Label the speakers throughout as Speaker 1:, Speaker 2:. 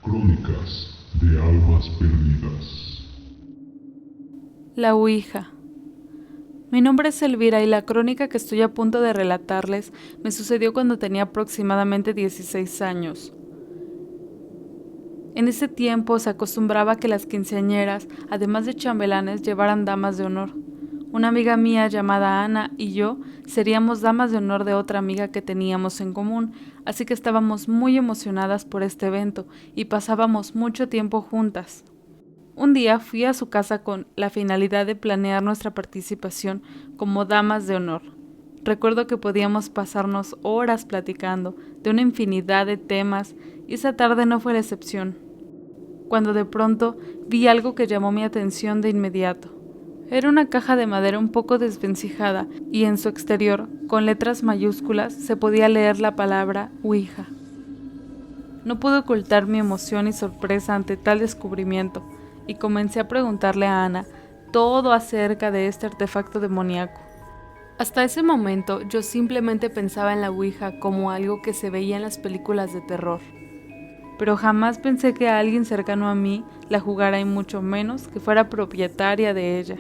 Speaker 1: Crónicas de almas perdidas.
Speaker 2: La Ouija. Mi nombre es Elvira y la crónica que estoy a punto de relatarles me sucedió cuando tenía aproximadamente 16 años. En ese tiempo se acostumbraba que las quinceañeras, además de chambelanes, llevaran damas de honor. Una amiga mía llamada Ana y yo seríamos damas de honor de otra amiga que teníamos en común, así que estábamos muy emocionadas por este evento y pasábamos mucho tiempo juntas. Un día fui a su casa con la finalidad de planear nuestra participación como damas de honor. Recuerdo que podíamos pasarnos horas platicando de una infinidad de temas y esa tarde no fue la excepción, cuando de pronto vi algo que llamó mi atención de inmediato. Era una caja de madera un poco desvencijada y en su exterior, con letras mayúsculas, se podía leer la palabra Ouija. No pude ocultar mi emoción y sorpresa ante tal descubrimiento, y comencé a preguntarle a Ana todo acerca de este artefacto demoníaco. Hasta ese momento yo simplemente pensaba en la Ouija como algo que se veía en las películas de terror, pero jamás pensé que alguien cercano a mí la jugara y mucho menos que fuera propietaria de ella.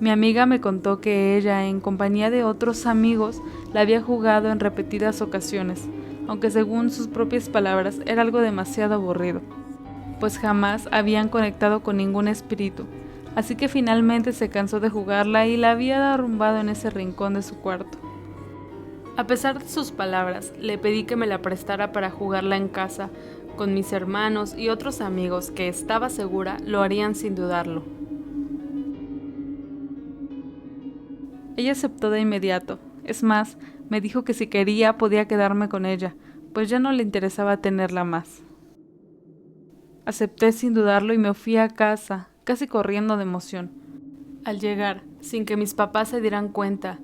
Speaker 2: Mi amiga me contó que ella, en compañía de otros amigos, la había jugado en repetidas ocasiones, aunque según sus propias palabras era algo demasiado aburrido, pues jamás habían conectado con ningún espíritu, así que finalmente se cansó de jugarla y la había arrumbado en ese rincón de su cuarto. A pesar de sus palabras, le pedí que me la prestara para jugarla en casa, con mis hermanos y otros amigos que estaba segura lo harían sin dudarlo. Ella aceptó de inmediato, es más, me dijo que si quería podía quedarme con ella, pues ya no le interesaba tenerla más. Acepté sin dudarlo y me fui a casa, casi corriendo de emoción. Al llegar, sin que mis papás se dieran cuenta,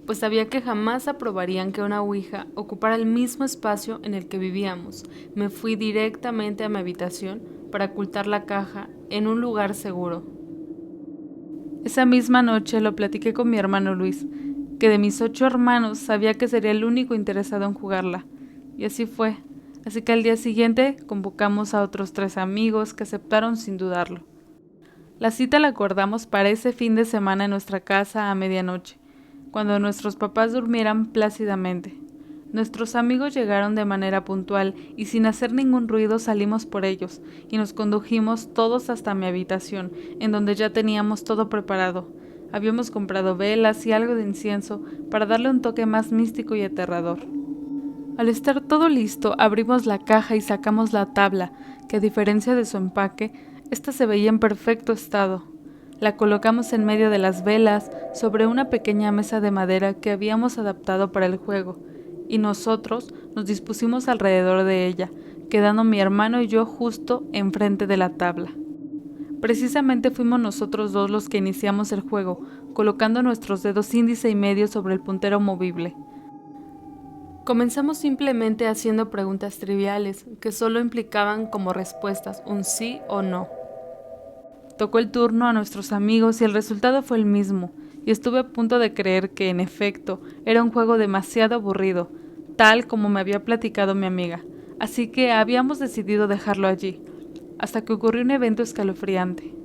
Speaker 2: pues sabía que jamás aprobarían que una ouija ocupara el mismo espacio en el que vivíamos, me fui directamente a mi habitación para ocultar la caja en un lugar seguro. Esa misma noche lo platiqué con mi hermano Luis, que de mis 8 hermanos sabía que sería el único interesado en jugarla, y así fue. Así que al día siguiente convocamos a otros 3 amigos que aceptaron sin dudarlo. La cita la acordamos para ese fin de semana en nuestra casa a medianoche, cuando nuestros papás durmieran plácidamente. Nuestros amigos llegaron de manera puntual y sin hacer ningún ruido salimos por ellos y nos condujimos todos hasta mi habitación, en donde ya teníamos todo preparado. Habíamos comprado velas y algo de incienso para darle un toque más místico y aterrador. Al estar todo listo, abrimos la caja y sacamos la tabla, que a diferencia de su empaque, esta se veía en perfecto estado. La colocamos en medio de las velas, sobre una pequeña mesa de madera que habíamos adaptado para el juego, y nosotros nos dispusimos alrededor de ella, quedando mi hermano y yo justo enfrente de la tabla. Precisamente fuimos nosotros dos los que iniciamos el juego, colocando nuestros dedos índice y medio sobre el puntero movible. Comenzamos simplemente haciendo preguntas triviales que solo implicaban como respuestas un sí o no. Tocó el turno a nuestros amigos y el resultado fue el mismo, y estuve a punto de creer que, en efecto, era un juego demasiado aburrido, tal como me había platicado mi amiga, así que habíamos decidido dejarlo allí, hasta que ocurrió un evento escalofriante.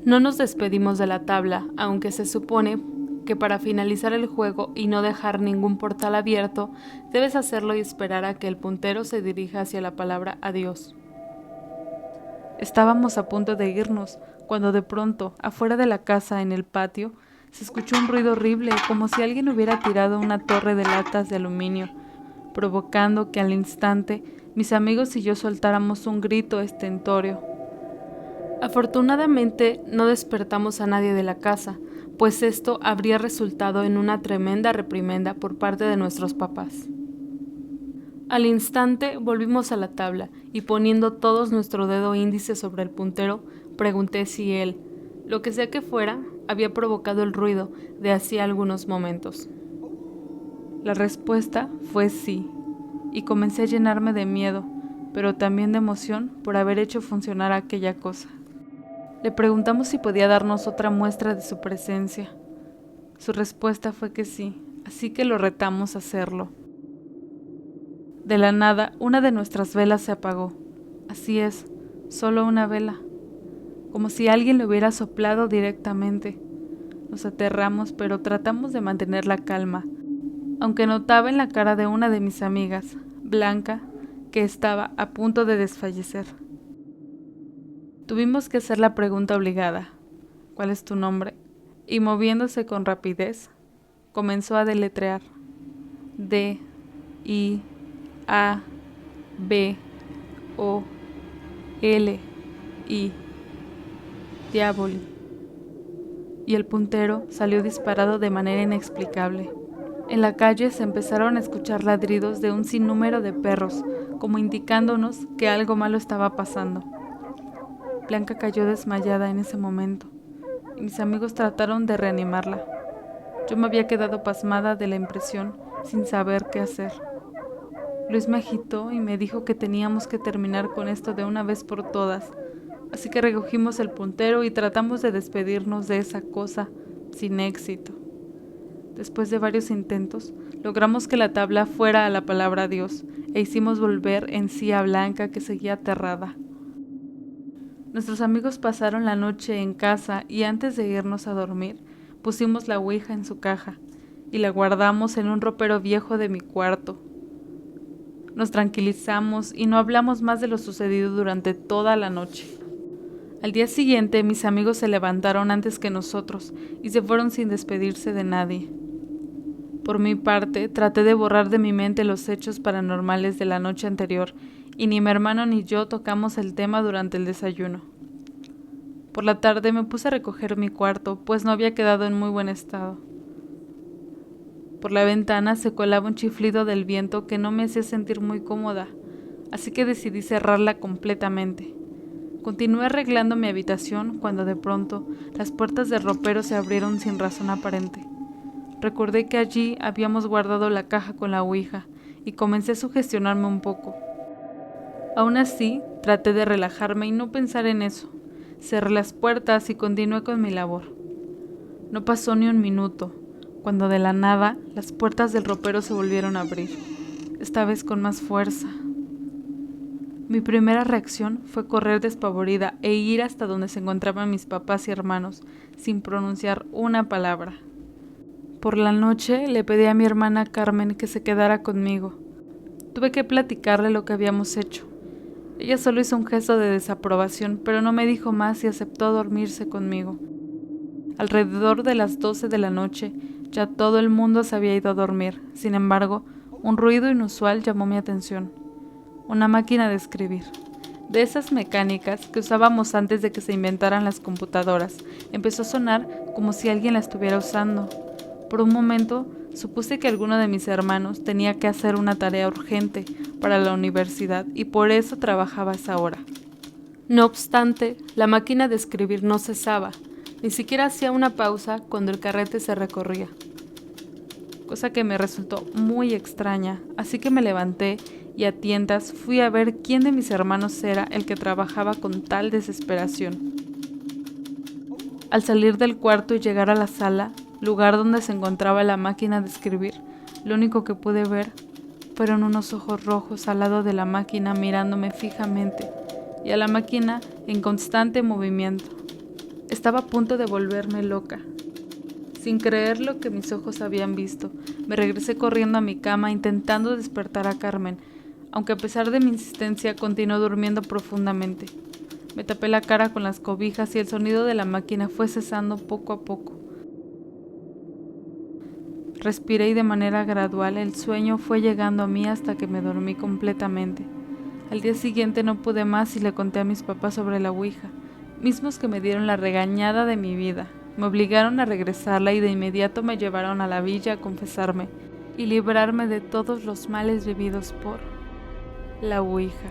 Speaker 2: No nos despedimos de la tabla, aunque se supone que para finalizar el juego y no dejar ningún portal abierto, debes hacerlo y esperar a que el puntero se dirija hacia la palabra adiós. Estábamos a punto de irnos, cuando de pronto, afuera de la casa, en el patio, se escuchó un ruido horrible, como si alguien hubiera tirado una torre de latas de aluminio, provocando que al instante mis amigos y yo soltáramos un grito estentório. Afortunadamente no despertamos a nadie de la casa, pues esto habría resultado en una tremenda reprimenda por parte de nuestros papás. Al instante volvimos a la tabla y poniendo todos nuestro dedo índice sobre el puntero, pregunté si él, lo que sea que fuera, había provocado el ruido de hacía algunos momentos. La respuesta fue sí, y comencé a llenarme de miedo, pero también de emoción por haber hecho funcionar aquella cosa. Le preguntamos si podía darnos otra muestra de su presencia. Su respuesta fue que sí, así que lo retamos a hacerlo. De la nada, una de nuestras velas se apagó, Así es, solo una vela, como si alguien lo hubiera soplado directamente. Nos aterramos, pero tratamos de mantener la calma, aunque notaba en la cara de una de mis amigas, Blanca, que estaba a punto de desfallecer. Tuvimos que hacer la pregunta obligada: ¿cuál es tu nombre? Y moviéndose con rapidez, comenzó a deletrear: D-I-A-B-O-L-I, Diaboli. Y el puntero salió disparado de manera inexplicable. En la calle se empezaron a escuchar ladridos de un sinnúmero de perros, como indicándonos que algo malo estaba pasando. Blanca cayó desmayada en ese momento, y mis amigos trataron de reanimarla. Yo me había quedado pasmada de la impresión, sin saber qué hacer. Luis me agitó y me dijo que teníamos que terminar con esto de una vez por todas, así que recogimos el puntero y tratamos de despedirnos de esa cosa, sin éxito. Después de varios intentos, logramos que la tabla fuera a la palabra Dios e hicimos volver en sí a Blanca, que seguía aterrada. Nuestros amigos pasaron la noche en casa y antes de irnos a dormir, pusimos la ouija en su caja y la guardamos en un ropero viejo de mi cuarto. Nos tranquilizamos y no hablamos más de lo sucedido durante toda la noche. Al día siguiente, mis amigos se levantaron antes que nosotros y se fueron sin despedirse de nadie. Por mi parte, traté de borrar de mi mente los hechos paranormales de la noche anterior y ni mi hermano ni yo tocamos el tema durante el desayuno. Por la tarde me puse a recoger mi cuarto, pues no había quedado en muy buen estado. Por la ventana se colaba un chiflido del viento que no me hacía sentir muy cómoda, así que decidí cerrarla completamente. Continué arreglando mi habitación cuando de pronto las puertas del ropero se abrieron sin razón aparente. Recordé que allí habíamos guardado la caja con la ouija y comencé a sugestionarme un poco. Aún así, traté de relajarme y no pensar en eso. Cerré las puertas y continué con mi labor. No pasó ni un minuto, cuando de la nada las puertas del ropero se volvieron a abrir, esta vez con más fuerza. Mi primera reacción fue correr despavorida e ir hasta donde se encontraban mis papás y hermanos, sin pronunciar una palabra. Por la noche le pedí a mi hermana Carmen que se quedara conmigo. Tuve que platicarle lo que habíamos hecho. Ella solo hizo un gesto de desaprobación, pero no me dijo más y aceptó dormirse conmigo. Alrededor de las 12 de la noche, ya todo el mundo se había ido a dormir. Sin embargo, un ruido inusual llamó mi atención. Una máquina de escribir, de esas mecánicas que usábamos antes de que se inventaran las computadoras. Empezó a sonar como si alguien la estuviera usando. Por un momento supuse que alguno de mis hermanos tenía que hacer una tarea urgente para la universidad y por eso trabajaba a esa hora. No obstante, la máquina de escribir no cesaba, ni siquiera hacía una pausa cuando el carrete se recorría, cosa que me resultó muy extraña, así que me levanté y a tientas fui a ver quién de mis hermanos era el que trabajaba con tal desesperación. Al salir del cuarto y llegar a la sala, lugar donde se encontraba la máquina de escribir, lo único que pude ver fueron unos ojos rojos al lado de la máquina mirándome fijamente y a la máquina en constante movimiento. Estaba a punto de volverme loca. Sin creer lo que mis ojos habían visto, me regresé corriendo a mi cama intentando despertar a Carmen, aunque a pesar de mi insistencia continuó durmiendo profundamente. Me tapé la cara con las cobijas y el sonido de la máquina fue cesando poco a poco. Respiré y de manera gradual el sueño fue llegando a mí hasta que me dormí completamente. Al día siguiente no pude más y le conté a mis papás sobre la ouija, mismos que me dieron la regañada de mi vida. Me obligaron a regresarla y de inmediato me llevaron a la villa a confesarme y librarme de todos los males vividos por la ouija.